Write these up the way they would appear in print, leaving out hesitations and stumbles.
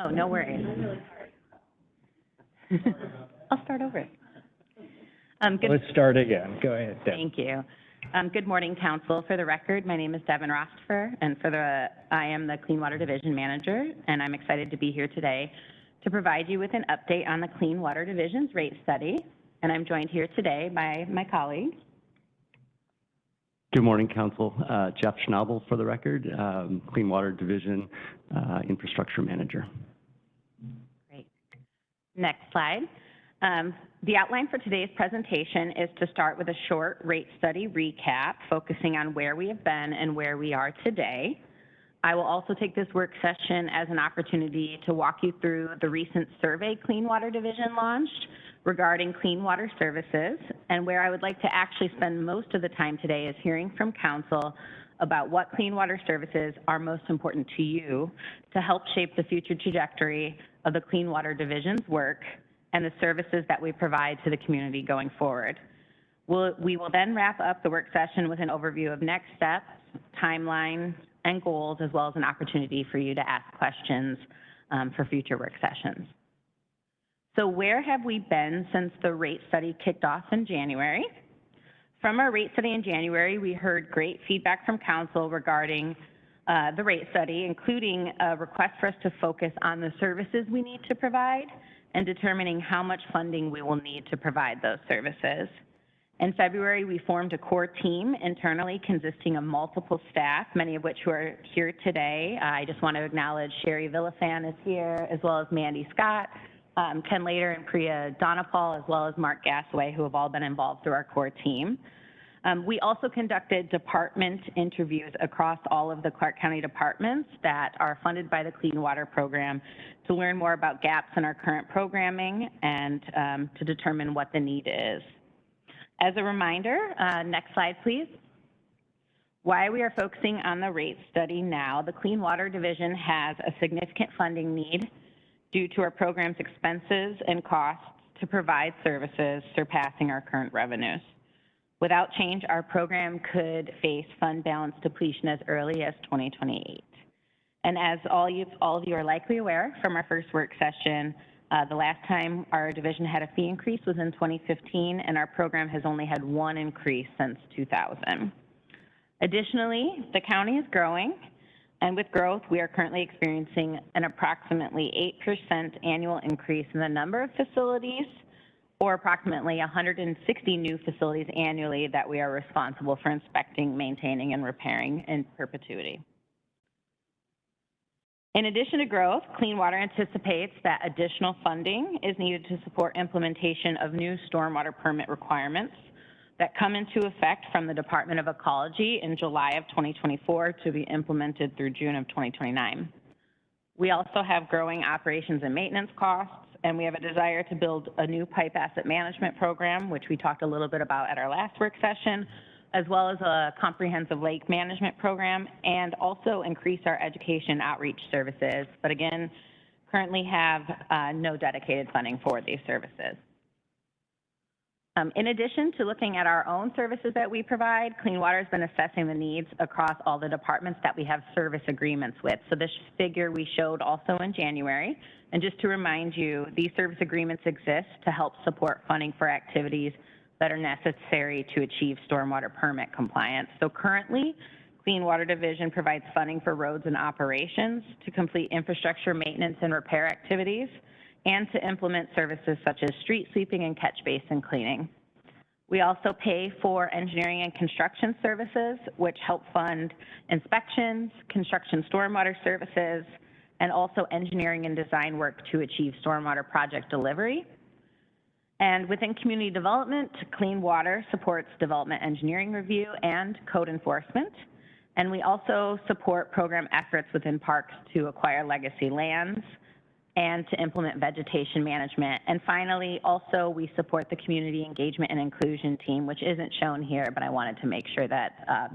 Oh, no worries. I'll start over. Let's start again. Go ahead, Deb. Thank you. Good morning, Council. For the record, my name is Devin Rostfer, and I am the Clean Water Division Manager, and I'm excited to be here today to provide you with an update on the Clean Water Division's rate study. And I'm joined here today by my colleagues. Good morning, Council. Jeff Schnabel, for the record, Clean Water Division Infrastructure Manager. Great. Next slide. The outline for today's presentation is to start with a short rate study recap, focusing on where we have been and where we are today. I will also take this work session as an opportunity to walk you through the recent survey Clean Water Division launched regarding clean water services, and where I would like to actually spend most of the time today is hearing from Council about what clean water services are most important to you to help shape the future trajectory of the Clean Water Division's work and the services that we provide to the community going forward. We will then wrap up the work session with an overview of next steps, timelines, and goals, as well as an opportunity for you to ask questions for future work sessions. So where have we been since the rate study kicked off in January? From our rate study in January, we heard great feedback from Council regarding the rate study, including a request for us to focus on the services we need to provide and determining how much funding we will need to provide those services. In February, we formed a core team internally consisting of multiple staff, many of which who are here today. I just want to acknowledge Sherry Villafan is here, as well as Mandy Scott, Ken Lader and Priya Donapal, as well as Mark Gasaway, who have all been involved through our core team. We also conducted department interviews across all of the Clark County departments that are funded by the Clean Water Program to learn more about gaps in our current programming and to determine what the need is. As a reminder, next slide, please. Why we are focusing on the rate study now, the Clean Water Division has a significant funding need due to our program's expenses and costs to provide services surpassing our current revenues. Without change, our program could face fund balance depletion as early as 2028. And as all of you are likely aware from our first work session, the last time our division had a fee increase was in 2015, and our program has only had one increase since 2000. Additionally, the county is growing, and with growth, we are currently experiencing an approximately 8% annual increase in the number of facilities, or approximately 160 new facilities annually that we are responsible for inspecting, maintaining, and repairing in perpetuity. In addition to growth, Clean Water anticipates that additional funding is needed to support implementation of new stormwater permit requirements that come into effect from the Department of Ecology in July of 2024 to be implemented through June of 2029. We also have growing operations and maintenance costs, and we have a desire to build a new pipe asset management program, which we talked a little bit about at our last work session, as well as a comprehensive lake management program, and also increase our education outreach services, but again, currently have no dedicated funding for these services. In addition to looking at our own services that we provide, Clean Water has been assessing the needs across all the departments that we have service agreements with. So this figure we showed also in January. And just to remind you, these service agreements exist to help support funding for activities that are necessary to achieve stormwater permit compliance. So currently, Clean Water Division provides funding for roads and operations to complete infrastructure maintenance and repair activities, and to implement services such as street sweeping and catch basin cleaning. We also pay for engineering and construction services, which help fund inspections, construction stormwater services, and also engineering and design work to achieve stormwater project delivery. And within community development, Clean Water supports development engineering review and code enforcement. And we also support program efforts within parks to acquire legacy lands and to implement vegetation management. And finally, also we support the community engagement and inclusion team, which isn't shown here, but I wanted to make sure that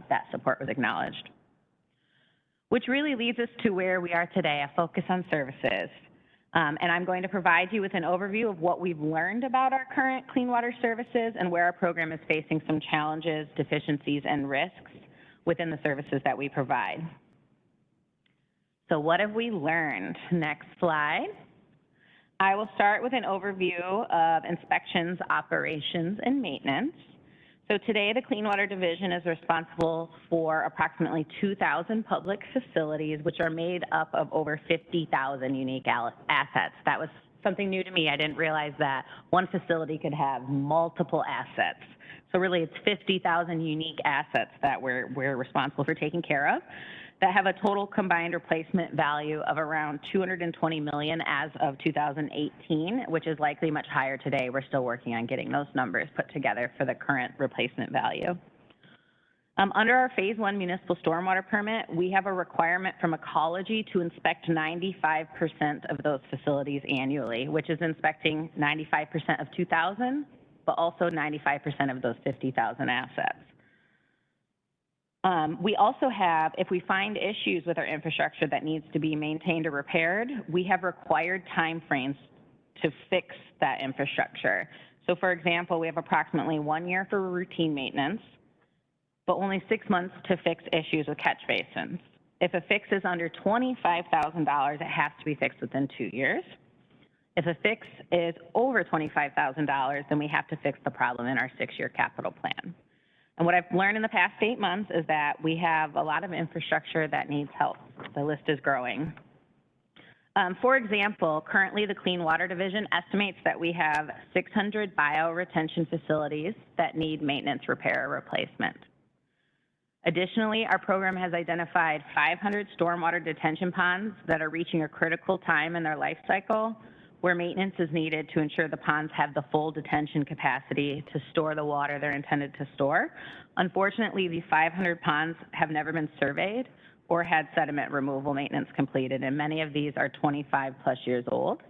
that support was acknowledged. Which really leads us to where we are today, a focus on services. And I'm going to provide you with an overview of what we've learned about our current clean water services and where our program is facing some challenges, deficiencies, and risks within the services that we provide. So what have we learned? Next slide. I will start with an overview of inspections, operations, and maintenance. So today, the Clean Water Division is responsible for approximately 2,000 public facilities, which are made up of over 50,000 unique assets. That was something new to me. I didn't realize that one facility could have multiple assets. So really, it's 50,000 unique assets that we're responsible for taking care of, that have a total combined replacement value of around $220 million as of 2018, which is likely much higher today. We're still working on getting those numbers put together for the current replacement value. Under our Phase 1 municipal stormwater permit, we have a requirement from Ecology to inspect 95% of those facilities annually, which is inspecting 95% of 2,000, but also 95% of those 50,000 assets. We also have, if we find issues with our infrastructure that needs to be maintained or repaired, we have required timeframes to fix that infrastructure. So for example, we have approximately 1 year for routine maintenance, but only 6 months to fix issues with catch basins. If a fix is under $25,000, it has to be fixed within 2 years. If a fix is over $25,000, then we have to fix the problem in our 6-year capital plan. And what I've learned in the past 8 months is that we have a lot of infrastructure that needs help. The list is growing. For example, currently the Clean Water Division estimates that we have 600 bioretention facilities that need maintenance, repair, or replacement. Additionally, our program has identified 500 stormwater detention ponds that are reaching a critical time in their life cycle, where maintenance is needed to ensure the ponds have the full detention capacity to store the water they're intended to store. Unfortunately, these 500 ponds have never been surveyed or had sediment removal maintenance completed, and many of these are 25+ years old.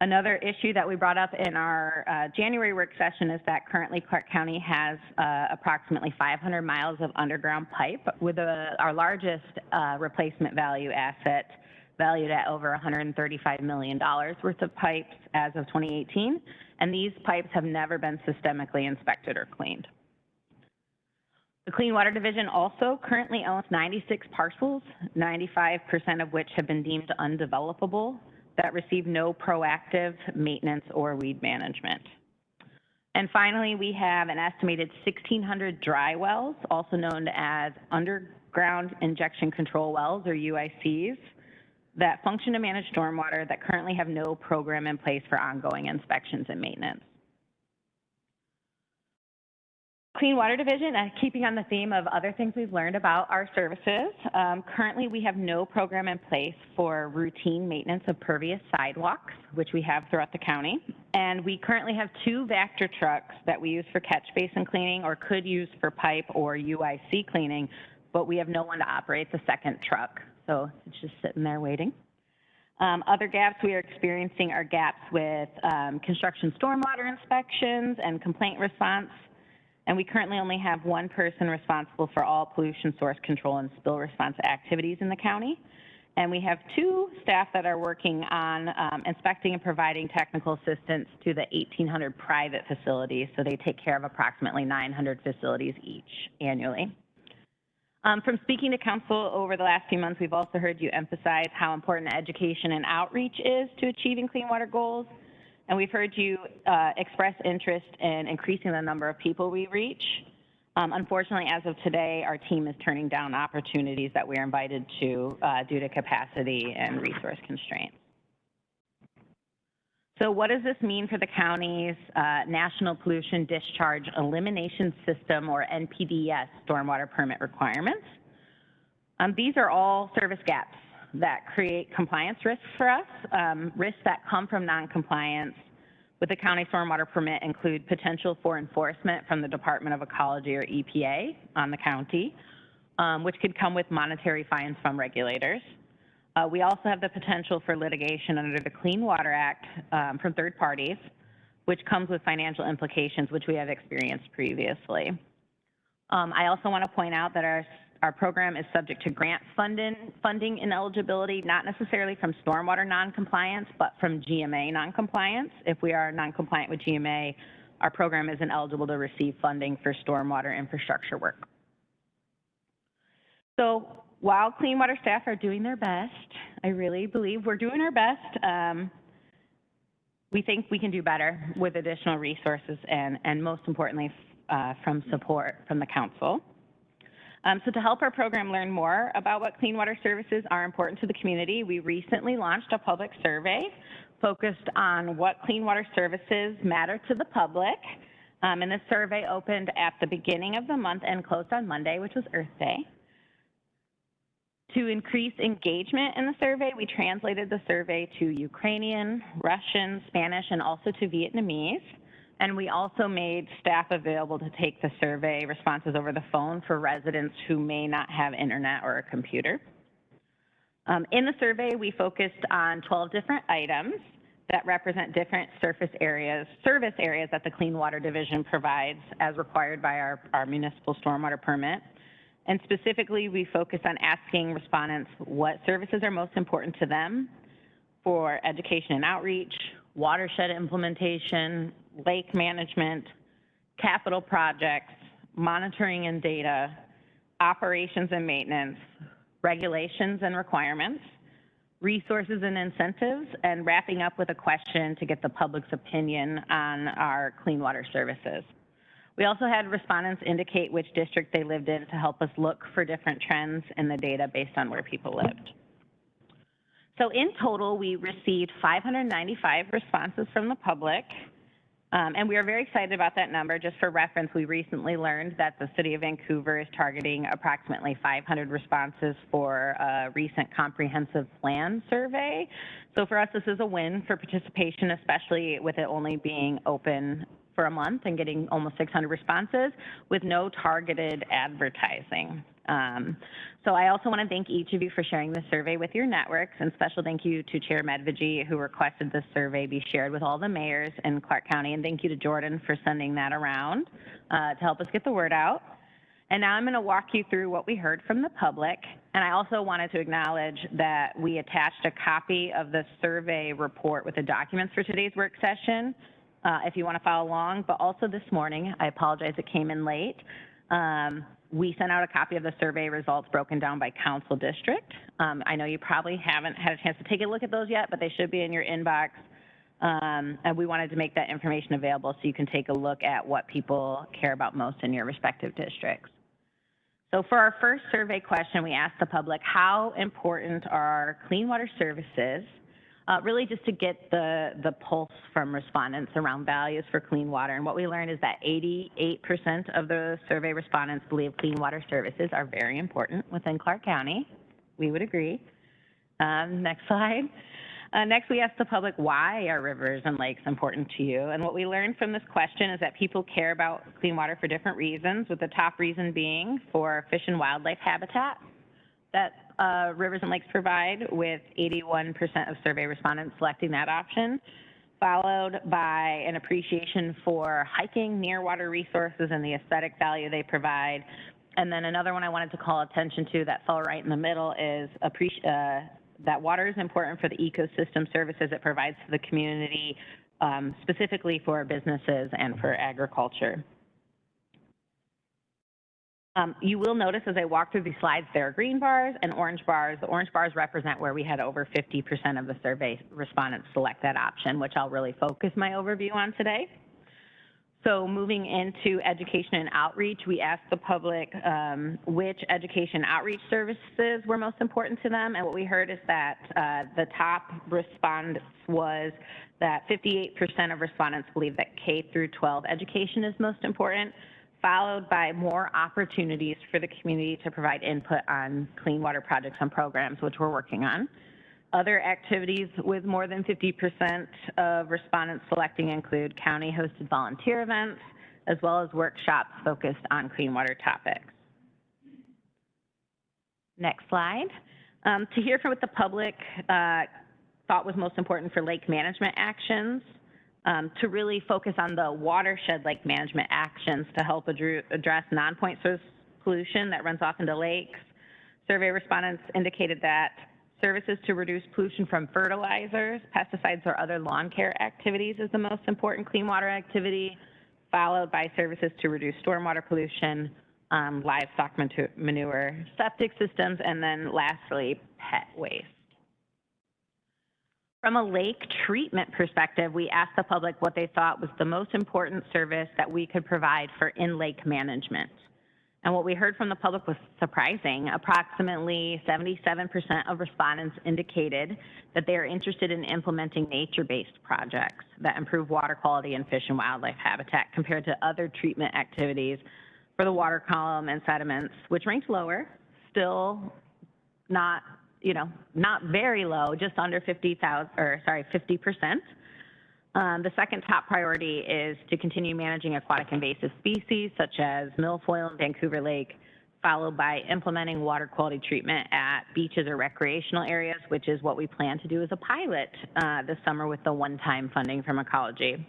Another issue that we brought up in our January work session is that currently Clark County has approximately 500 miles of underground pipe, with our largest replacement value asset valued at over $135 million worth of pipes as of 2018, and these pipes have never been systemically inspected or cleaned. The Clean Water Division also currently owns 96 parcels, 95% of which have been deemed undevelopable, that receive no proactive maintenance or weed management. And finally, we have an estimated 1,600 dry wells, also known as underground injection control wells, or UICs, that function to manage stormwater that currently have no program in place for ongoing inspections and maintenance. Clean Water Division, keeping on the theme of other things we've learned about our services, currently we have no program in place for routine maintenance of pervious sidewalks, which we have throughout the county. And we currently have 2 Vector trucks that we use for catch basin cleaning or could use for pipe or UIC cleaning, but we have no one to operate the second truck. So it's just sitting there waiting. Other gaps we are experiencing are gaps with construction stormwater inspections and complaint response. And we currently only have 1 person responsible for all pollution source control and spill response activities in the county. And we have 2 staff that are working on inspecting and providing technical assistance to the 1,800 private facilities. So they take care of approximately 900 facilities each annually. From speaking to council over the last few months, we've also heard you emphasize how important education and outreach is to achieving clean water goals. And we've heard you express interest in increasing the number of people we reach. Unfortunately, as of today, our team is turning down opportunities that we are invited to due to capacity and resource constraints. So what does this mean for the county's National Pollution Discharge Elimination System, or NPDES, stormwater permit requirements? These are all service gaps that create compliance risks for us. Risks that come from noncompliance with the county stormwater permit include potential for enforcement from the Department of Ecology, or EPA, on the county, which could come with monetary fines from regulators. We also have the potential for litigation under the Clean Water Act from third parties, which comes with financial implications, which we have experienced previously. I also want to point out that our program is subject to grant funding ineligibility, not necessarily from stormwater noncompliance, but from GMA noncompliance. If we are noncompliant with GMA, our program isn't eligible to receive funding for stormwater infrastructure work. So while clean water staff are doing their best, I really believe we're doing our best. We think we can do better with additional resources and most importantly, from support from the council. So to help our program learn more about what clean water services are important to the community, we recently launched a public survey focused on what clean water services matter to the public. And this survey opened at the beginning of the month and closed on Monday, which was Earth Day. To increase engagement in the survey, we translated the survey to Ukrainian, Russian, Spanish, and also to Vietnamese. And we also made staff available to take the survey responses over the phone for residents who may not have internet or a computer. In the survey, we focused on 12 different items that represent different service areas that the Clean Water Division provides as required by our municipal stormwater permit. And specifically, we focused on asking respondents what services are most important to them for education and outreach, watershed implementation, lake management, capital projects, monitoring and data, operations and maintenance, regulations and requirements, resources and incentives, and wrapping up with a question to get the public's opinion on our clean water services. We also had respondents indicate which district they lived in to help us look for different trends in the data based on where people lived. So in total, we received 595 responses from the public, and we are very excited about that number. Just for reference, we recently learned that the City of Vancouver is targeting approximately 500 responses for a recent comprehensive plan survey. So for us, this is a win for participation, especially with it only being open for a month and getting almost 600 responses with no targeted advertising. So I also want to thank each of you for sharing this survey with your networks, and special thank you to Chair Medvigi, who requested this survey be shared with all the mayors in Clark County, and thank you to Jordan for sending that around to help us get the word out. And now I'm going to walk you through what we heard from the public, and I also wanted to acknowledge that we attached a copy of the survey report with the documents for today's work session, if you want to follow along. But also this morning, I apologize it came in late, we sent out a copy of the survey results broken down by council district. I know you probably haven't had a chance to take a look at those yet, but they should be in your inbox. And we wanted to make that information available so you can take a look at what people care about most in your respective districts. So for our first survey question, we asked the public, how important are clean water services? Really just to get the pulse from respondents around values for clean water. And what we learned is that 88% of the survey respondents believe clean water services are very important within Clark County. We would agree. Next slide. Next, we asked the public, why are rivers and lakes important to you? And what we learned from this question is that people care about clean water for different reasons, with the top reason being for fish and wildlife habitat that rivers and lakes provide, with 81% of survey respondents selecting that option, followed by an appreciation for hiking near water resources and the aesthetic value they provide. And then another one I wanted to call attention to that fell right in the middle is that water is important for the ecosystem services it provides to the community, specifically for businesses and for agriculture. You will notice as I walk through these slides, there are green bars and orange bars. The orange bars represent where we had over 50% of the survey respondents select that option, which I'll really focus my overview on today. So moving into education and outreach, we asked the public which education outreach services were most important to them. And what we heard is that the top response was that 58% of respondents believe that K through 12 education is most important, followed by more opportunities for the community to provide input on clean water projects and programs, which we're working on. Other activities with more than 50% of respondents selecting include county-hosted volunteer events, as well as workshops focused on clean water topics. Next slide. To hear from what the public thought was most important for lake management actions, to really focus on the watershed lake management actions to help address non-point source pollution that runs off into lakes. Survey respondents indicated that services to reduce pollution from fertilizers, pesticides, or other lawn care activities is the most important clean water activity, followed by services to reduce stormwater pollution, livestock manure, septic systems, and then lastly, pet waste. From a lake treatment perspective, we asked the public what they thought was the most important service that we could provide for in-lake management. And what we heard from the public was surprising. Approximately 77% of respondents indicated that they are interested in implementing nature-based projects that improve water quality and fish and wildlife habitat compared to other treatment activities for the water column and sediments, which ranked lower, still not very low, just under 50%. The second top priority is to continue managing aquatic invasive species such as milfoil and Vancouver Lake, followed by implementing water quality treatment at beaches or recreational areas, which is what we plan to do as a pilot this summer with the one-time funding from Ecology.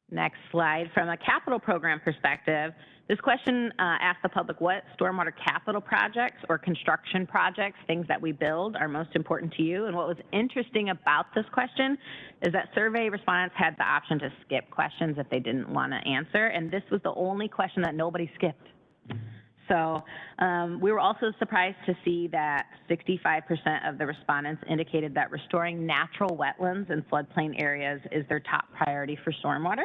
Next slide. From a capital program perspective, this question asked the public what stormwater capital projects or construction projects, things that we build, are most important to you. And what was interesting about this question is that survey respondents had the option to skip questions if they didn't want to answer. And this was the only question that nobody skipped. So we were also surprised to see that 65% of the respondents indicated that restoring natural wetlands and floodplain areas is their top priority for stormwater,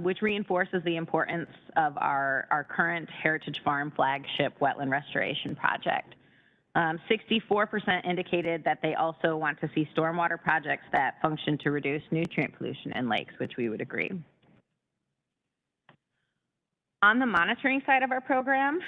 which reinforces the importance of our current Heritage Farm flagship wetland restoration project. 64% indicated that they also want to see stormwater projects that function to reduce nutrient pollution in lakes, which we would agree. On the monitoring side of our program,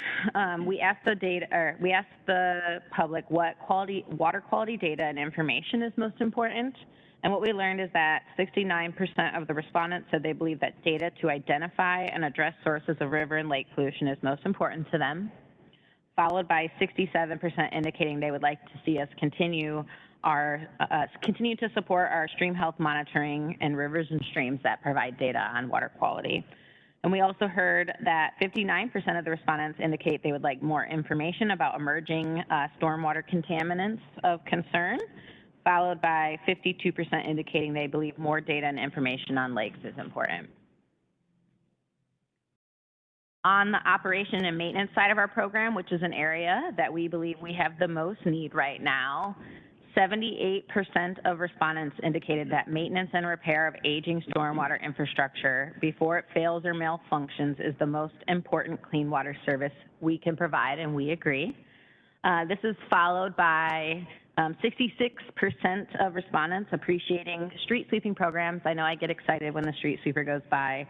we asked the public what water quality data and information is most important. And what we learned is that 69% of the respondents said they believe that data to identify and address sources of river and lake pollution is most important to them, followed by 67% indicating they would like to see us continue to support our stream health monitoring and rivers and streams that provide data on water quality. And we also heard that 59% of the respondents indicate they would like more information about emerging stormwater contaminants of concern, followed by 52% indicating they believe more data and information on lakes is important. On the operation and maintenance side of our program, which is an area that we believe we have the most need right now, 78% of respondents indicated that maintenance and repair of aging stormwater infrastructure before it fails or malfunctions is the most important clean water service we can provide, and we agree. This is followed by 66% of respondents appreciating street sweeping programs. I know I get excited when the street sweeper goes by,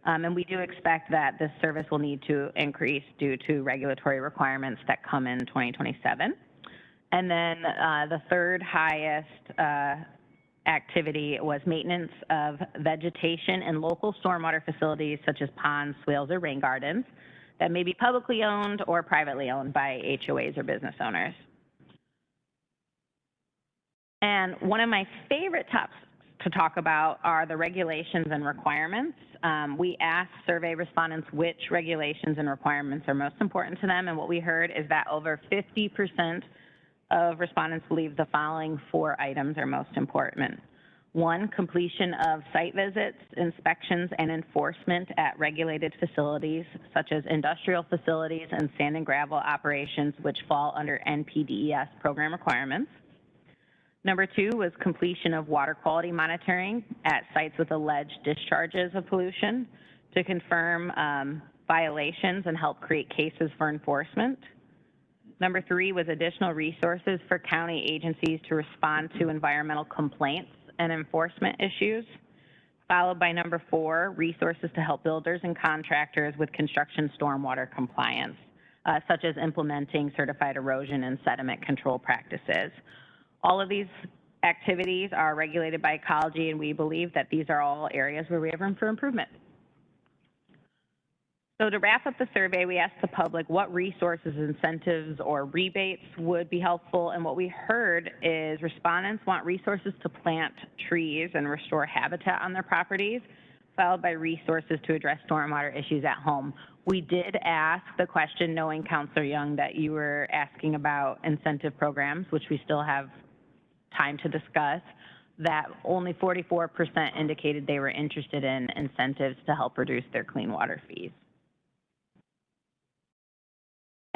and we do expect that this service will need to increase due to regulatory requirements that come in 2027. And then the third highest activity was maintenance of vegetation in local stormwater facilities such as ponds, swales, or rain gardens that may be publicly owned or privately owned by HOAs or business owners. And one of my favorite topics to talk about are the regulations and requirements. We asked survey respondents which regulations and requirements are most important to them, and what we heard is that over 50% of respondents believe the following 4 items are most important. 1, completion of site visits, inspections, and enforcement at regulated facilities, such as industrial facilities and sand and gravel operations, which fall under NPDES program requirements. Number 2 was completion of water quality monitoring at sites with alleged discharges of pollution to confirm violations and help create cases for enforcement. Number 3 was additional resources for county agencies to respond to environmental complaints and enforcement issues, followed by number 4, resources to help builders and contractors with construction stormwater compliance, such as implementing certified erosion and sediment control practices. All of these activities are regulated by Ecology, and we believe that these are all areas where we have room for improvement. So to wrap up the survey, we asked the public what resources, incentives, or rebates would be helpful, and what we heard is respondents want resources to plant trees and restore habitat on their properties, followed by resources to address stormwater issues at home. We did ask the question, knowing Councilor Young, that you were asking about incentive programs, which we still have time to discuss, that only 44% indicated they were interested in incentives to help reduce their clean water fees.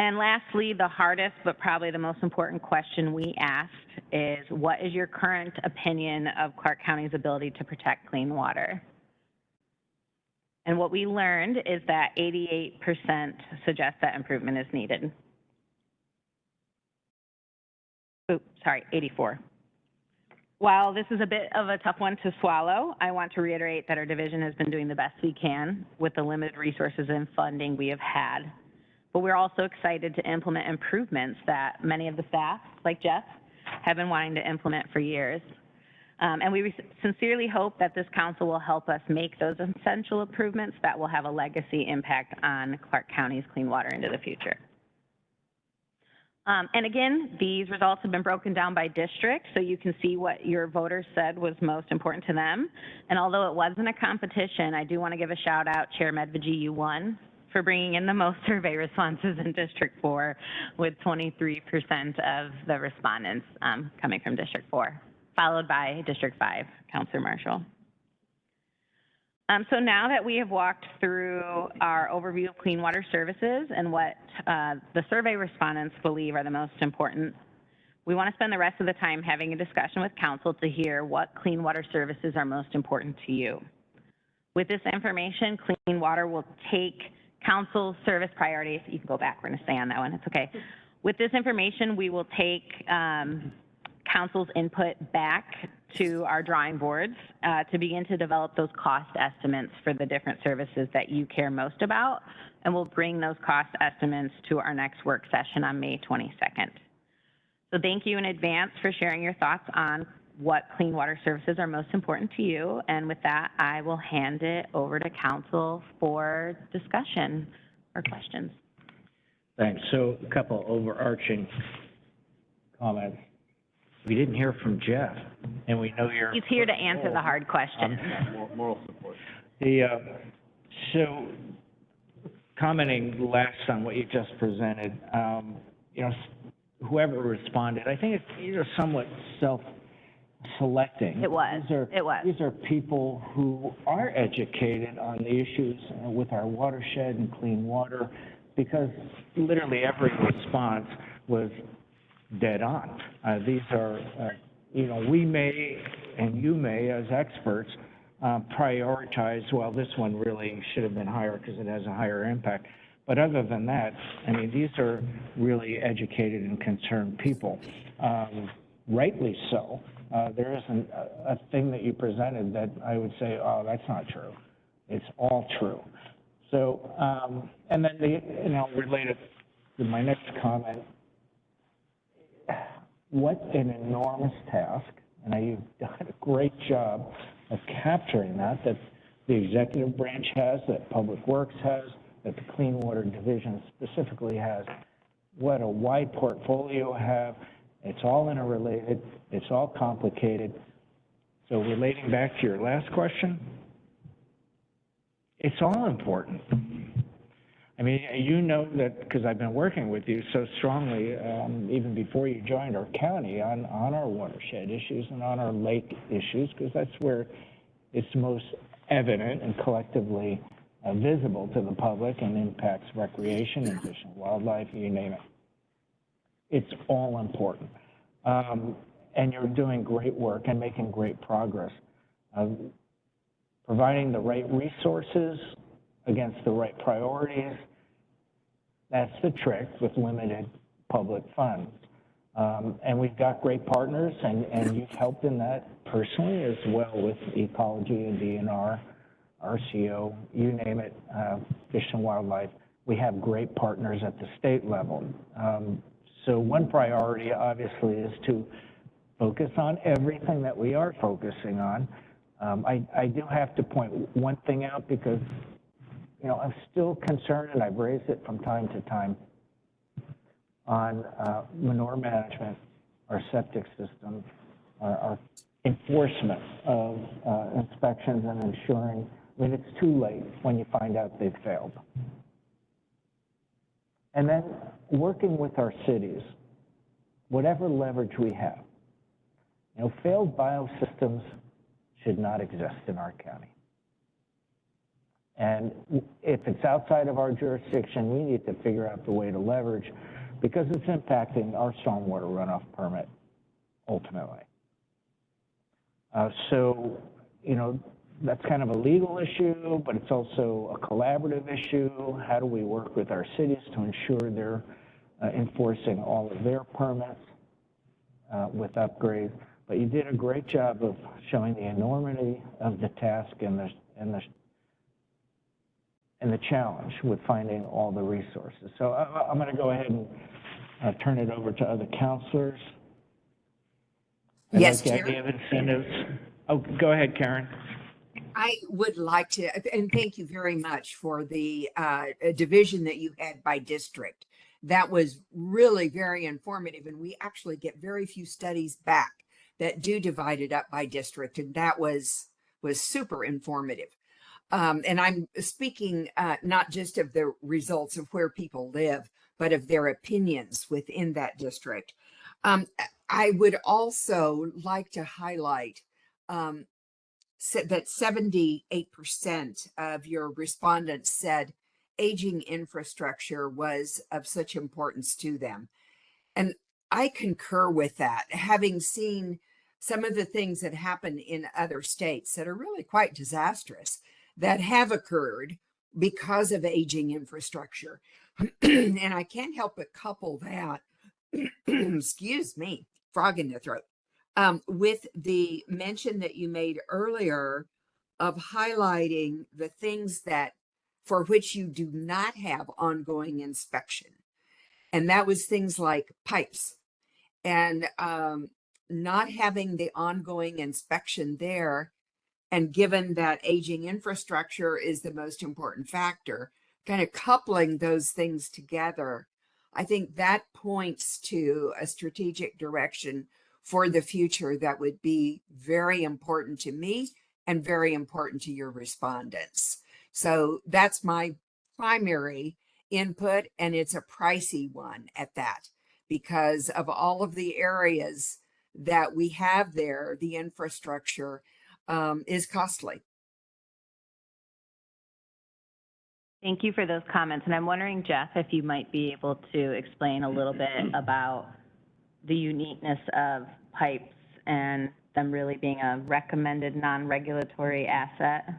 And lastly, the hardest but probably the most important question we asked is, what is your current opinion of Clark County's ability to protect clean water? And what we learned is that 88% suggest that improvement is needed. Oops, sorry, 84. While this is a bit of a tough one to swallow, I want to reiterate that our division has been doing the best we can with the limited resources and funding we have had. But we're also excited to implement improvements that many of the staff, like Jeff, have been wanting to implement for years. And we sincerely hope that this council will help us make those essential improvements that will have a legacy impact on Clark County's clean water into the future. And again, these results have been broken down by district, so you can see what your voters said was most important to them. And although it wasn't a competition, I do want to give a shout out, Chair Medviji, you won for bringing in the most survey responses in District 4, with 23% of the respondents coming from District 4, followed by District 5, Councilor Marshall. So now that we have walked through our overview of clean water services and what the survey respondents believe are the most important, we want to spend the rest of the time having a discussion with council to hear what clean water services are most important to you. With this information, Clean Water will take council's service priorities. You can go back, we're going to stay on that one, it's okay. With this information, we will take council's input back to our drawing boards to begin to develop those cost estimates for the different services that you care most about, and we'll bring those cost estimates to our next work session on May 22nd. So thank you in advance for sharing your thoughts on what clean water services are most important to you, and with that, I will hand it over to council for discussion or questions. Thanks. So a couple overarching comments. We didn't hear from Jeff, and we know you're... He's here to answer the hard questions. Moral support. So commenting last on what you just presented, you know, whoever responded, I think it's somewhat self-selecting. It was. These are people who are educated on the issues with our watershed and clean water, because literally every response was dead on. These are, you know, we may, and you may, as experts, prioritize, well, this one really should have been higher because it has a higher impact. But other than that, I mean, these are really educated and concerned people. Rightly so. There isn't a thing that you presented that I would say, oh, that's not true. It's all true. So, and then, you know, related to my next comment, what an enormous task, and you've done a great job of capturing that the executive branch has, that Public Works has, that the Clean Water Division specifically has. What a wide portfolio have. It's all interrelated. It's all complicated. So relating back to your last question, it's all important. I mean, you know that because I've been working with you so strongly, even before you joined our county, on our watershed issues and on our lake issues, because that's where it's most evident and collectively visible to the public and impacts recreation and fish and wildlife, you name it. It's all important. And you're doing great work and making great progress. Providing the right resources against the right priorities, that's the trick with limited public funds. And we've got great partners, and you've helped in that personally as well with ecology and DNR, RCO, you name it, Fish and Wildlife. We have great partners at the state level. So one priority, obviously, is to focus on everything that we are focusing on. I do have to point one thing out because, you know, I'm still concerned, and I've raised it from time to time, on manure management, our septic system, our enforcement of inspections and ensuring, I mean, it's too late when you find out they've failed. And then working with our cities, whatever leverage we have. You know, failed biosystems should not exist in our county. And if it's outside of our jurisdiction, we need to figure out the way to leverage because it's impacting our stormwater runoff permit ultimately. So, you know, that's kind of a legal issue, but it's also a collaborative issue. How do we work with our cities to ensure they're enforcing all of their permits with upgrades? But you did a great job of showing the enormity of the task and the challenge with finding all the resources. So I'm going to go ahead and turn it over to other counselors. Yes, I like the Chair. idea of incentives. Oh, go ahead, Karen. I would like to, and thank you very much for the division that you had by district. That was really very informative, and we actually get very few studies back that do divide it up by district, and that was super informative. And I'm speaking not just of the results of where people live, but of their opinions within that district. I would also like to highlight that 78% of your respondents said aging infrastructure was of such importance to them. And I concur with that, having seen some of the things that happen in other states that are really quite disastrous that have occurred because of aging infrastructure. And I can't help but couple that, excuse me, frog in the throat, with the mention that you made earlier of highlighting the things that for which you do not have ongoing inspection. And that was things like pipes and not having the ongoing inspection there. And given that aging infrastructure is the most important factor, kind of coupling those things together, I think that points to a strategic direction for the future that would be very important to me and very important to your respondents. So that's my primary input, and it's a pricey one at that, because of all of the areas that we have there, the infrastructure is costly. Thank you for those comments. And I'm wondering, Jeff, if you might be able to explain a little bit about the uniqueness of pipes and them really being a recommended non-regulatory asset.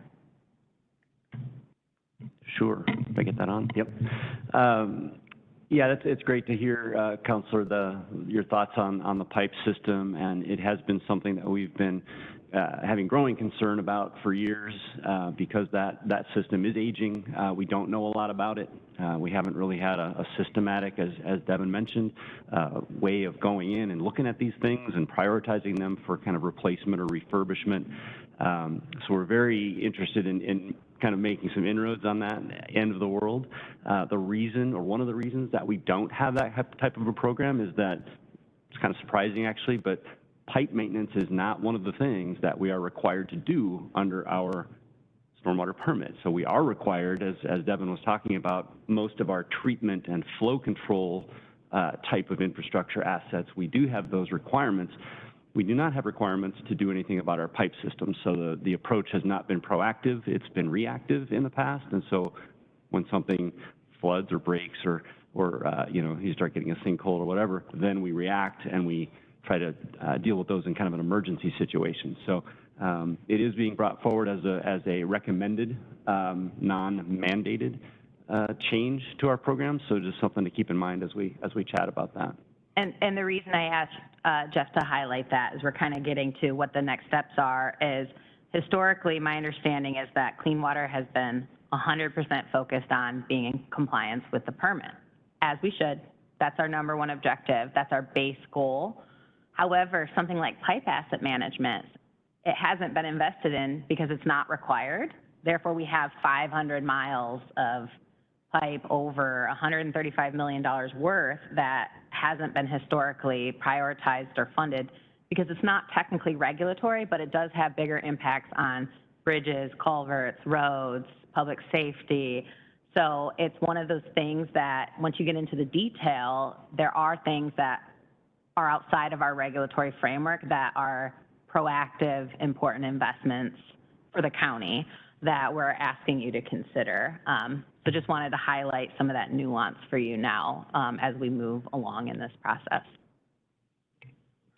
Sure. If I get that on? Yep. Yeah, it's great to hear, Counselor, your thoughts on the pipe system, and it has been something that we've been having growing concern about for years because that system is aging. We don't know a lot about it. We haven't really had a systematic, as Devin mentioned, way of going in and looking at these things and prioritizing them for kind of replacement or refurbishment. So we're very interested in kind of making some inroads on that end of the world. The reason, or one of the reasons that we don't have that type of a program is that it's kind of surprising actually, but pipe maintenance is not one of the things that we are required to do under our stormwater permit. So we are required, as Devin was talking about, most of our treatment and flow control type of infrastructure assets, we do have those requirements. We do not have requirements to do anything about our pipe system. So the approach has not been proactive, it's been reactive in the past. And so when something floods or breaks or you know, you start getting a sinkhole or whatever, then we react and we try to deal with those in kind of an emergency situation. So it is being brought forward as a recommended, non-mandated change to our program. So just something to keep in mind as we chat about that. And the reason I asked Jeff to highlight that is we're kind of getting to what the next steps are. Is historically, my understanding is that Clean Water has been 100% focused on being in compliance with the permit, as we should. That's our number one objective. That's our base goal. However, something like pipe asset management, it hasn't been invested in because it's not required. Therefore, we have 500 miles of pipe over $135 million worth that hasn't been historically prioritized or funded because it's not technically regulatory, but it does have bigger impacts on bridges, culverts, roads, public safety. So it's one of those things that once you get into the detail, there are things that are outside of our regulatory framework that are proactive, important investments for the county. that we're asking you to consider. So just wanted to highlight some of that nuance for you now as we move along in this process.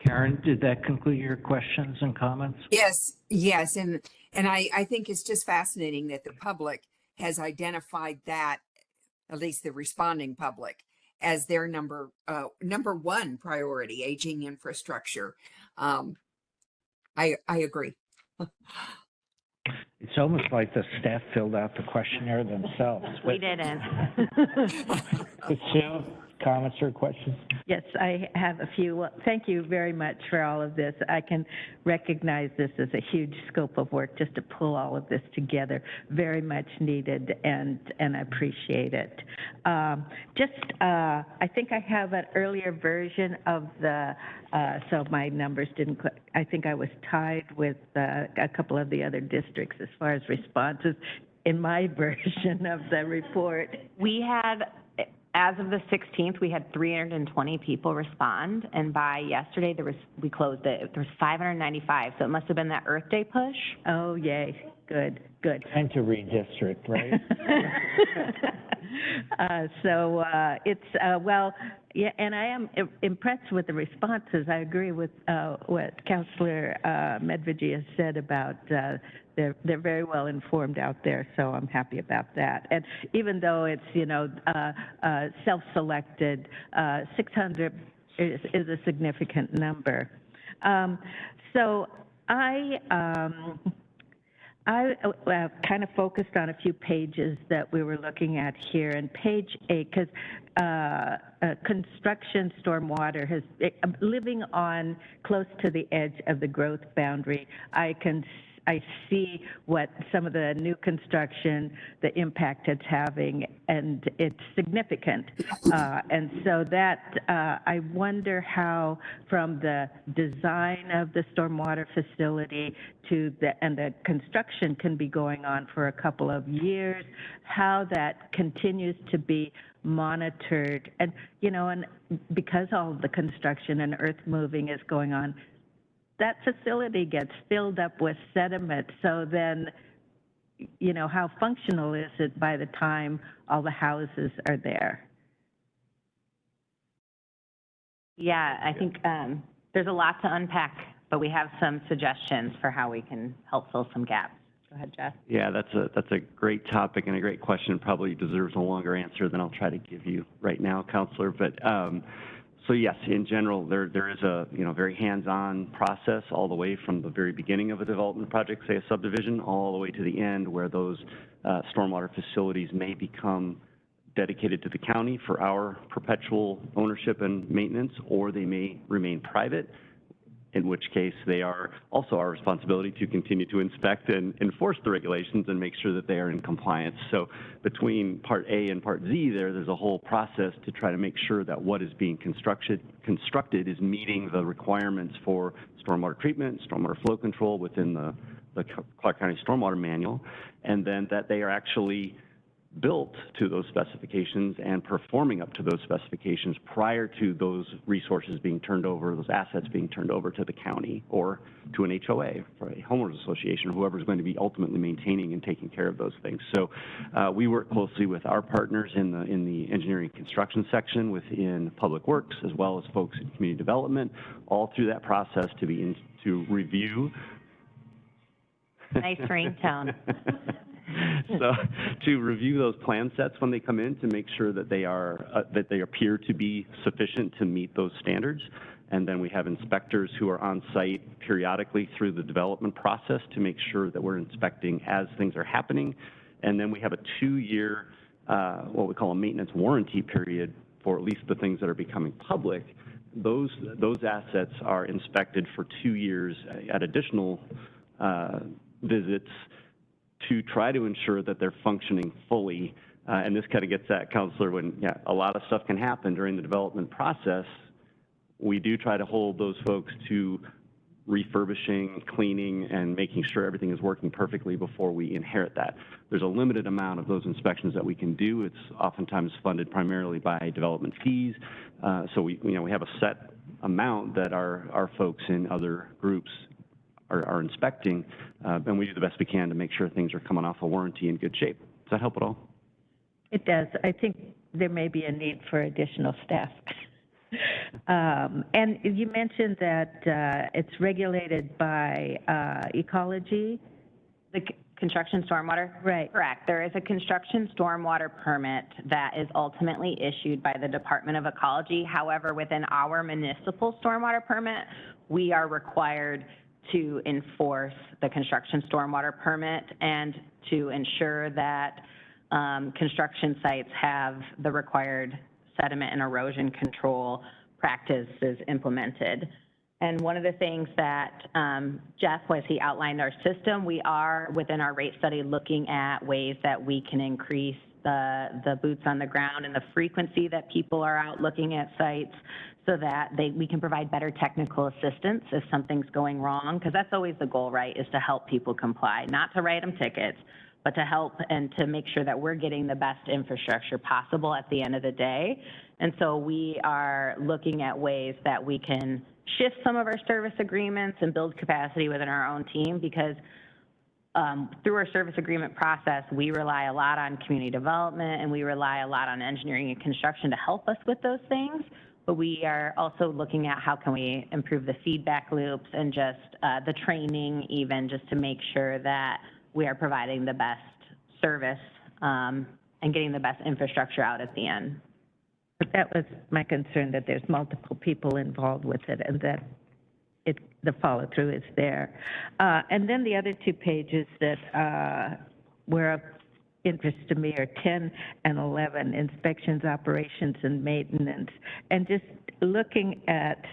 Karen, did that conclude your questions and comments? Yes, yes, and I think it's just fascinating that the public has identified that, at least the responding public, as their number one priority, aging infrastructure. I agree. It's almost like the staff filled out the questionnaire themselves. We didn't. Sue, comments or questions? Yes, I have a few. Well, thank you very much for all of this. I can recognize this as a huge scope of work just to pull all of this together. Very much needed, and I appreciate it. I think I have an earlier version of the, so my numbers didn't, I think I was tied with a couple of the other districts as far as responses in my version of the report. We had, as of the 16th, we had 320 people respond, and by yesterday, we closed it. There was 595, so it must have been that Earth Day push. Oh, yay. Good, good. And to redistrict, right? Well, yeah, and I am impressed with the responses. I agree with what Councilor Medvedi has said about they're very well informed out there, so I'm happy about that. And even though it's, self-selected, 600 is a significant number. So I kind of focused on a few pages that we were looking at here. And page 8, because construction stormwater has, living on close to the edge of the growth boundary, I see what some of the new construction, the impact it's having, and it's significant. And so that, I wonder how from the design of the stormwater facility to the construction can be going on for a couple of years, how that continues to be monitored. And, and because all of the construction and earth moving is going on, that facility gets filled up with sediment. So then, how functional is it by the time all the houses are there? Yeah, I think there's a lot to unpack, but we have some suggestions for how we can help fill some gaps. Go ahead, Jeff. Yeah, that's a great topic and a great question. Probably deserves a longer answer than I'll try to give you right now, Counselor. But so yes, in general, there is a very hands-on process all the way from the very beginning of a development project, say a subdivision, all the way to the end where those stormwater facilities may become dedicated to the county for our perpetual ownership and maintenance, or they may remain private, in which case they are also our responsibility to continue to inspect and enforce the regulations and make sure that they are in compliance. So between Part A and Part Z there's a whole process to try to make sure that what is being constructed is meeting the requirements for stormwater treatment, stormwater flow control within the Clark County Stormwater Manual, and then that they are actually built to those specifications and performing up to those specifications prior to those resources being turned over, those assets being turned over to the county or to an HOA, for a homeowners association, or whoever's going to be ultimately maintaining and taking care of those things. So we work closely with our partners in the engineering construction section within Public Works, as well as folks in community development, all through that process to review. Nice ringtone. So to review those plan sets when they come in to make sure that they appear to be sufficient to meet those standards. And then we have inspectors who are on site periodically through the development process to make sure that we're inspecting as things are happening. And then we have a 2-year, what we call a maintenance warranty period for at least the things that are becoming public. Those assets are inspected for 2 years at additional visits to try to ensure that they're functioning fully. And this kind of gets at, Counselor, when a lot of stuff can happen during the development process. We do try to hold those folks to refurbishing, cleaning, and making sure everything is working perfectly before we inherit that. There's a limited amount of those inspections that we can do. It's oftentimes funded primarily by development fees. So we have a set amount that our folks in other groups are inspecting, and we do the best we can to make sure things are coming off a warranty in good shape. Does that help at all? It does. I think there may be a need for additional staff. And you mentioned that it's regulated by ecology. The construction stormwater? Right. Correct. There is a construction stormwater permit that is ultimately issued by the Department of Ecology. However, within our municipal stormwater permit, we are required to enforce the construction stormwater permit and to ensure that construction sites have the required sediment and erosion control practices implemented. And one of the things that Jeff, as he outlined our system, we are within our rate study looking at ways that we can increase the boots on the ground and the frequency that people are out looking at sites so that we can provide better technical assistance if something's going wrong, because that's always the goal, right, is to help people comply, not to write them tickets, but to help and to make sure that we're getting the best infrastructure possible at the end of the day. And so we are looking at ways that we can shift some of our service agreements and build capacity within our own team, because through our service agreement process, we rely a lot on community development and we rely a lot on engineering and construction to help us with those things. But we are also looking at how can we improve the feedback loops and just the training, even just to make sure that we are providing the best service and getting the best infrastructure out at the end. But that was my concern, that there's multiple people involved with it and that the follow-through is there. And then the other two pages that were of interest to me are 10 and 11, inspections, operations, and maintenance. And just looking at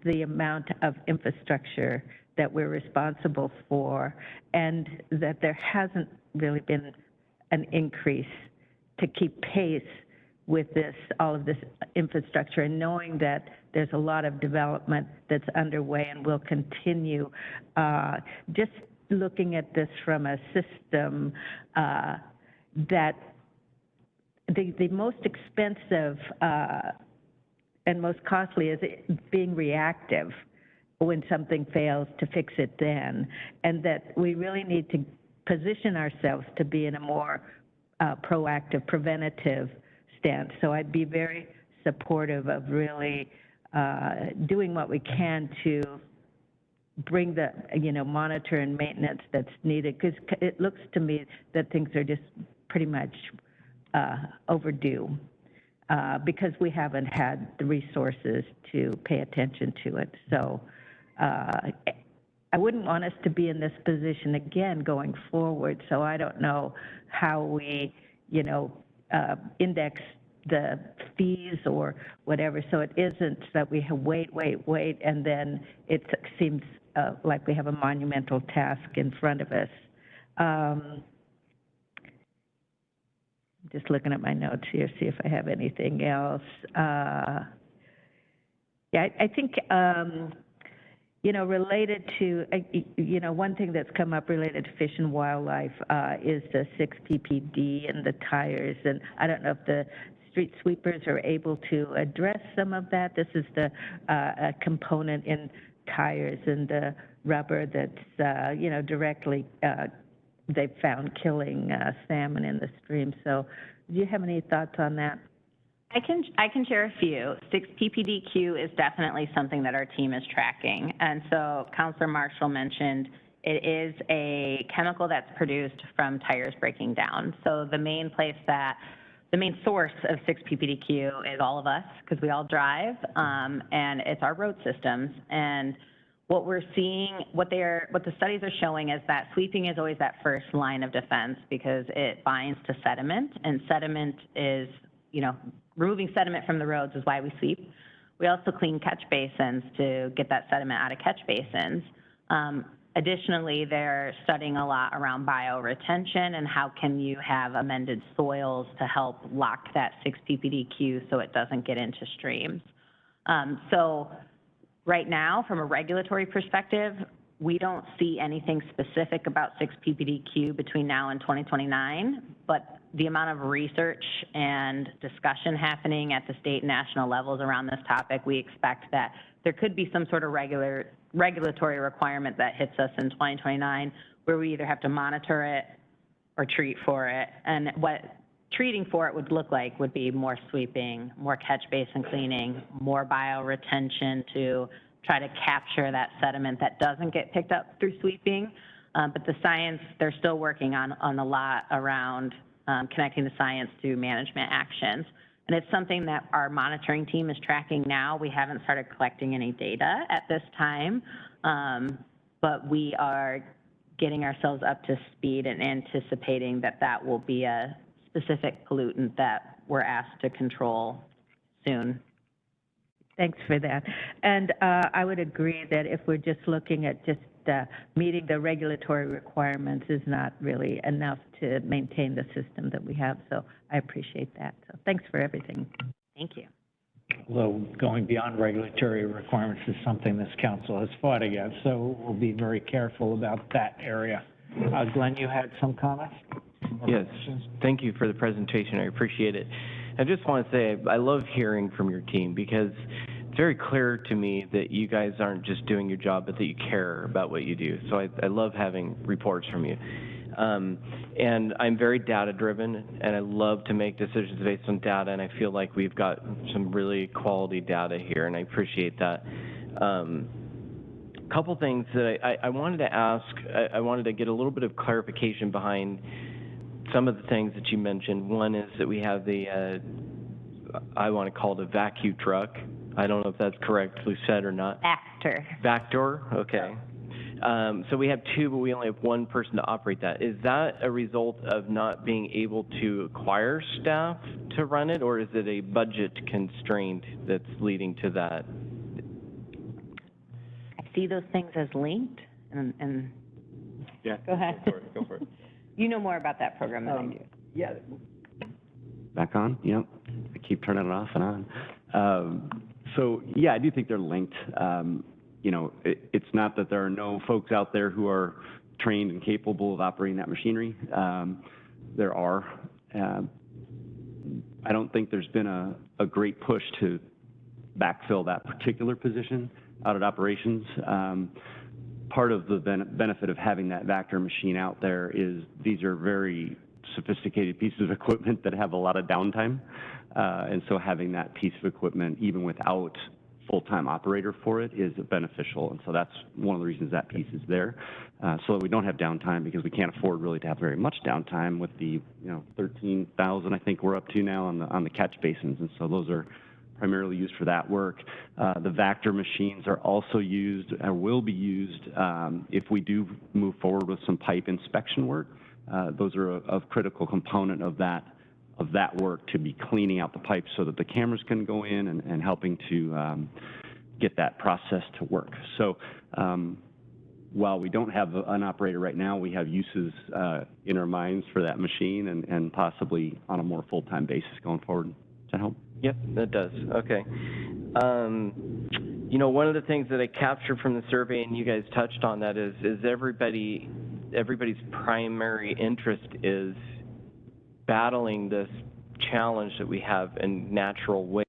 the amount of infrastructure that we're responsible for, and that there hasn't really been an increase to keep pace with all of this infrastructure, and knowing that there's a lot of development that's underway and will continue. Just looking at this from a system, that the most expensive and most costly is being reactive when something fails, to fix it then, and that we really need to position ourselves to be in a more proactive, preventative stance. So I'd be very supportive of really doing what we can to bring the, monitor and maintenance that's needed, because it looks to me that things are just pretty much overdue because we haven't had the resources to pay attention to it. So I wouldn't want us to be in this position again going forward. So I don't know how we, index the fees or whatever. So it isn't that we have wait, and then it seems like we have a monumental task in front of us. Just looking at my notes here, see if I have anything else. I think, related to, one thing that's come up related to Fish and Wildlife is the 6 PPD and the tires. And I don't know if the street sweepers are able to address some of that. This is the a component in tires and the rubber that's, directly they've found killing salmon in the stream. So do you have any thoughts on that? I can share a few. 6 PPDQ is definitely something that our team is tracking. And so Councilor Marshall mentioned it is a chemical that's produced from tires breaking down. So the main source of 6 PPDQ is all of us, because we all drive, and it's our road systems. And what we're seeing, what the studies are showing is that sweeping is always that first line of defense, because it binds to sediment, and sediment is, removing sediment from the roads is why we sweep. We also clean catch basins to get that sediment out of catch basins. Additionally, they're studying a lot around bioretention and how can you have amended soils to help lock that 6 PPDQ so it doesn't get into streams. So right now, from a regulatory perspective, we don't see anything specific about 6 PPDQ between now and 2029, but the amount of research and discussion happening at the state and national levels around this topic, we expect that there could be some sort of regulatory requirement that hits us in 2029 where we either have to monitor it or treat for it. And what treating for it would look like would be more sweeping, more catch basin cleaning, more bioretention to try to capture that sediment that doesn't get picked up through sweeping. But the science, they're still working on a lot around connecting the science to management actions. And it's something that our monitoring team is tracking now. We haven't started collecting any data at this time, but we are getting ourselves up to speed and anticipating that that will be a specific pollutant that we're asked to control soon. Thanks for that. And I would agree that if we're just looking at just meeting the regulatory requirements is not really enough to maintain the system that we have. So I appreciate that. So thanks for everything. Thank you. Although going beyond regulatory requirements is something this council has fought against, so we'll be very careful about that area. Glenn, you had some comments? Yes, thank you for the presentation. I appreciate it. I just want to say I love hearing from your team because it's very clear to me that you guys aren't just doing your job, but that you care about what you do. So I love having reports from you. And I'm very data-driven, and I love to make decisions based on data, and I feel like we've got some really quality data here, and I appreciate that. Couple things that I wanted to ask, I wanted to get a little bit of clarification behind some of the things that you mentioned. One is that we have the, I want to call it a vacuum truck. I don't know if that's correctly said or not. Vactor, okay. So we have two, but we only have one person to operate that. Is that a result of not being able to acquire staff to run it, or is it a budget constraint that's leading to that? I see those things as linked, and Yeah. Go ahead. Go for it. You know more about that program than I do. Yeah. Back on? Yep. I keep turning it off and on. So, yeah, I do think they're linked. You know, it's not that there are no folks out there who are trained and capable of operating that machinery. There are. I don't think there's been a great push to backfill that particular position out at operations. Part of the benefit of having that Vactor machine out there is these are very sophisticated pieces of equipment that have a lot of downtime. And so having that piece of equipment, even without full-time operator for it, is beneficial. And so that's one of the reasons that piece is there. So that we don't have downtime, because we can't afford really to have very much downtime with the, 13,000 I think we're up to now on the catch basins. And so those are primarily used for that work. The Vactor machines are also used, or will be used, if we do move forward with some pipe inspection work. Those are a critical component of that work, to be cleaning out the pipes so that the cameras can go in and helping to get that process to work. So while we don't have an operator right now, we have uses in our minds for that machine, and possibly on a more full-time basis going forward. Does that help? Yep, that does. Okay. One of the things that I captured from the survey, and you guys touched on that, is everybody's primary interest is battling this challenge that we have in natural waste.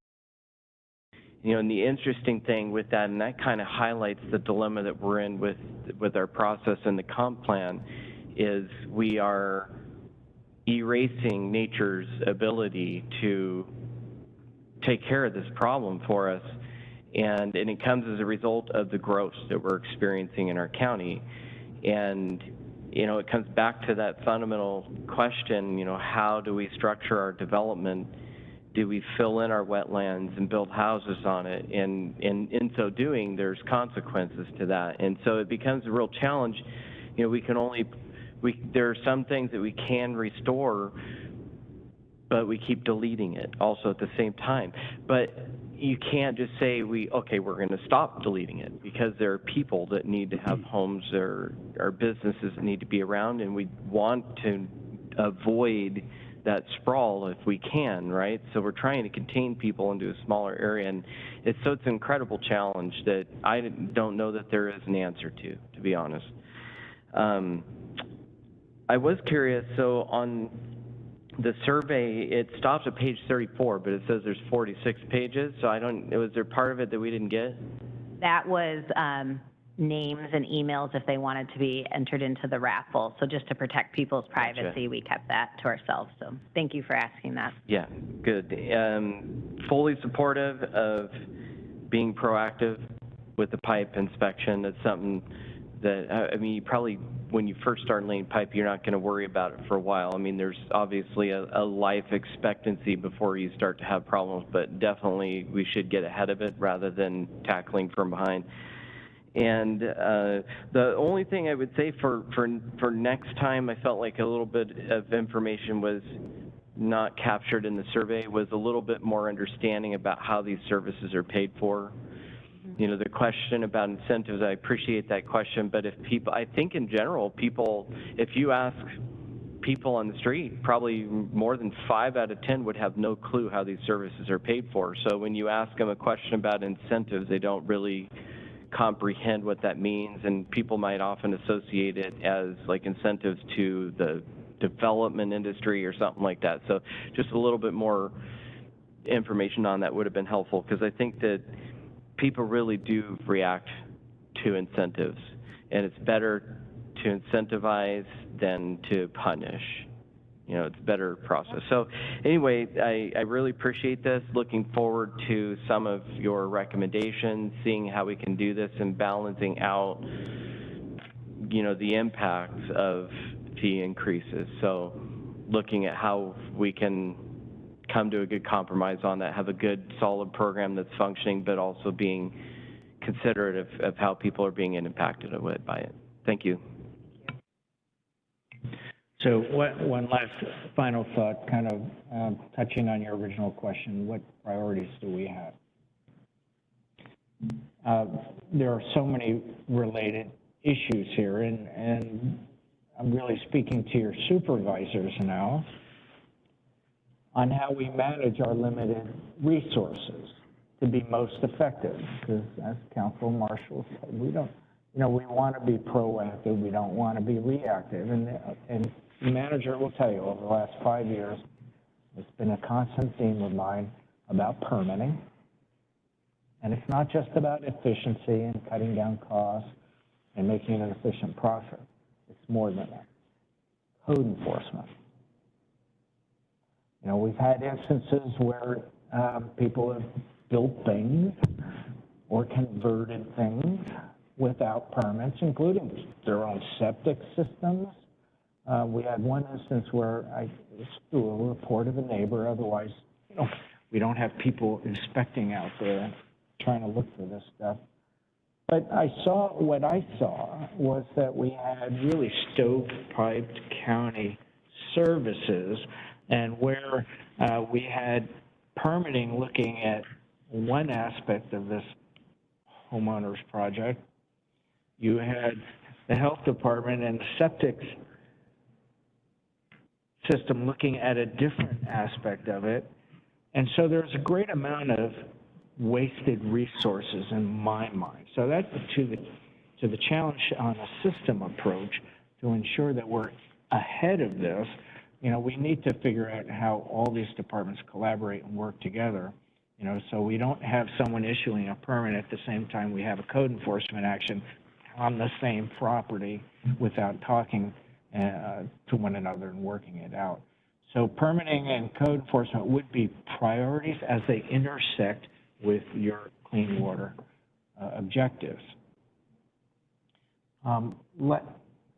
And the interesting thing with that, and that kind of highlights the dilemma that we're in with our process and the comp plan, is we are erasing nature's ability to take care of this problem for us, and it comes as a result of the growth that we're experiencing in our county. And it comes back to that fundamental question, how do we structure our development? Do we fill in our wetlands and build houses on it? And in so doing, there's consequences to that. And so it becomes a real challenge. There are some things that we can restore, but we keep deleting it also at the same time. But you can't just say, we're going to stop deleting it, because there are people that need to have homes, there are businesses that need to be around, and we want to avoid that sprawl if we can, right? So we're trying to contain people into a smaller area, and it's an incredible challenge that I don't know that there is an answer to be honest. I was curious, so on the survey, it stops at page 34, but it says there's 46 pages, so was there part of it that we didn't get? That was names and emails if they wanted to be entered into the raffle. So just to protect people's privacy, we kept that to ourselves. So thank you for asking that. Yeah, good. Fully supportive of being proactive with the pipe inspection. It's something that, I mean, you probably, when you first start laying pipe, you're not going to worry about it for a while. I mean, there's obviously a life expectancy before you start to have problems, but definitely we should get ahead of it rather than tackling from behind. And the only thing I would say for next time, I felt like a little bit of information was not captured in the survey, was a little bit more understanding about how these services are paid for. You know, the question about incentives, I appreciate that question, but if people, I think in general, people, if you ask people on the street, probably more than 5 out of 10 would have no clue how these services are paid for. So when you ask them a question about incentives, they don't really comprehend what that means, and people might often associate it as like incentives to the development industry or something like that. So just a little bit more information on that would have been helpful, because I think that people really do react to incentives, and it's better to incentivize than to punish. You know, it's a better process. So anyway, I really appreciate this. Looking forward to some of your recommendations, seeing how we can do this and balancing out, you know, the impacts of fee increases. So looking at how we can come to a good compromise on that, have a good, solid program that's functioning, but also being considerate of how people are being impacted by it. Thank you. So one last final thought, kind of touching on your original question, what priorities do we have? There are so many related issues here, and I'm really speaking to your supervisors now on how we manage our limited resources to be most effective. Because as Council Marshall said, we don't, you know, we want to be proactive, we don't want to be reactive. And the manager will tell you over the last 5 years, it's been a constant theme of mine about permitting. And it's not just about efficiency and cutting down costs and making it an efficient process. It's more than that. Code enforcement. You know, we've had instances where people have built things or converted things without permits, including their own septic systems. We had one instance where I threw a report of a neighbor. Otherwise, you know, we don't have people inspecting out there trying to look for this stuff. But what I saw was that we had really stovepiped county services, and where we had permitting looking at one aspect of this homeowner's project, you had the health department and the septic system looking at a different aspect of it. And so there's a great amount of wasted resources in my mind. So that's to the challenge on a system approach to ensure that we're ahead of this. You know, we need to figure out how all these departments collaborate and work together, you know, so we don't have someone issuing a permit at the same time we have a code enforcement action on the same property without talking to one another and working it out. So permitting and code enforcement would be priorities as they intersect with your clean water objectives. One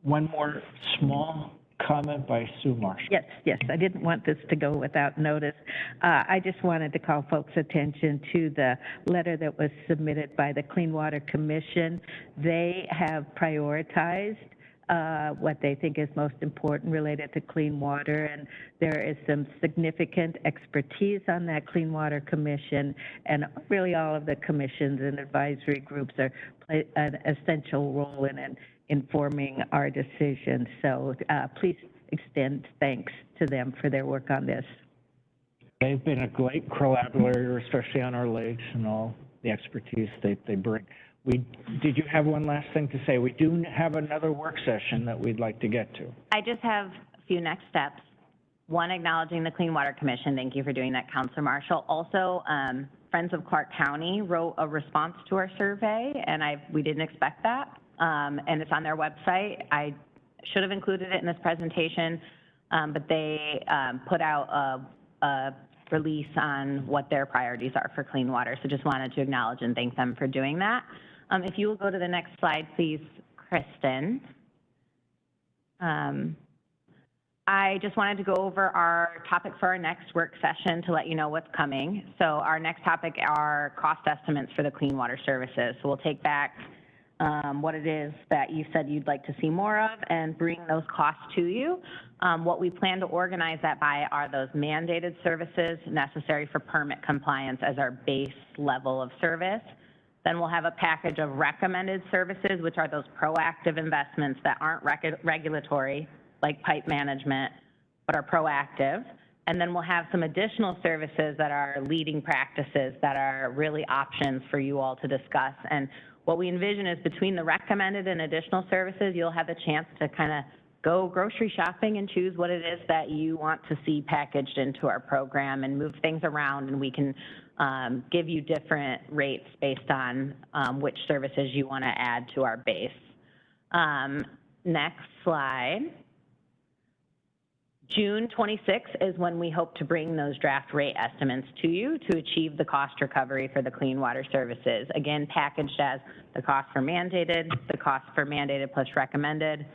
more small comment by Sue Marshall. Yes, I didn't want this to go without notice. I just wanted to call folks' attention to the letter that was submitted by the Clean Water Commission. They have prioritized what they think is most important related to clean water, and there is some significant expertise on that Clean Water Commission, and really all of the commissions and advisory groups play an essential role in informing our decisions. So please extend thanks to them for their work on this. They've been a great collaborator, especially on our lakes and all the expertise they bring. Did you have one last thing to say? We do have another work session that we'd like to get to. I just have a few next steps. One, acknowledging the Clean Water Commission. Thank you for doing that, Councilor Marshall. Also, Friends of Clark County wrote a response to our survey, and we didn't expect that. And it's on their website. I should have included it in this presentation, but they put out a release on what their priorities are for clean water. So just wanted to acknowledge and thank them for doing that. If you will go to the next slide, please, Kristen. I just wanted to go over our topic for our next work session to let you know what's coming. So our next topic are cost estimates for the clean water services. So we'll take back what it is that you said you'd like to see more of and bring those costs to you. What we plan to organize that by are those mandated services necessary for permit compliance as our base level of service. Then we'll have a package of recommended services, which are those proactive investments that aren't regulatory, like pipe management, but are proactive. And then we'll have some additional services that are leading practices that are really options for you all to discuss. And what we envision is between the recommended and additional services, you'll have the chance to kind of go grocery shopping and choose what it is that you want to see packaged into our program and move things around, and we can give you different rates based on which services you want to add to our base. Next slide. June 26th is when we hope to bring those draft rate estimates to you to achieve the cost recovery for the clean water services. Again, packaged as the cost for mandated, the cost for mandated plus recommended,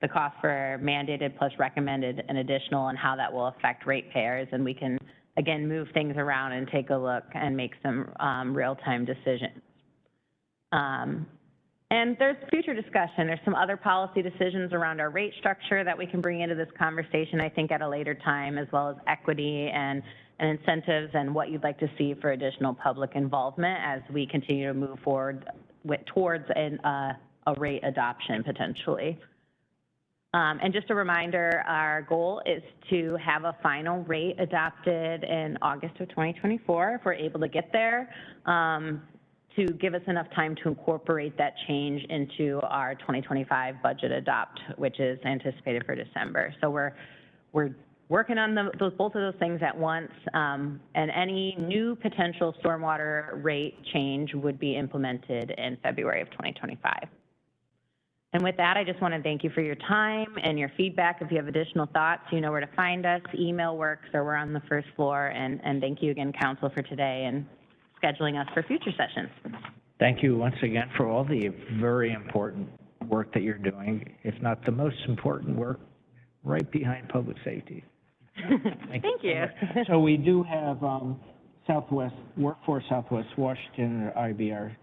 the cost for mandated plus recommended and additional, and how that will affect ratepayers. And we can, again, move things around and take a look and make some real-time decisions. And there's future discussion. There's some other policy decisions around our rate structure that we can bring into this conversation, I think, at a later time, as well as equity and incentives and what you'd like to see for additional public involvement as we continue to move forward towards a rate adoption, potentially. And just a reminder, our goal is to have a final rate adopted in August of 2024, if we're able to get there, to give us enough time to incorporate that change into our 2025 budget adopt, which is anticipated for December. So we're working on both of those things at once, and any new potential stormwater rate change would be implemented in February of 2025. And with that, I just want to thank you for your time and your feedback. If you have additional thoughts, you know where to find us. Email works, or we're on the first floor. And thank you again, Council, for today and scheduling us for future sessions. Thank you once again for all the very important work that you're doing, if not the most important work, right behind public safety. Thank you. So we do have Workforce Southwest Washington, or IBR,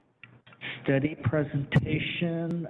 study presentation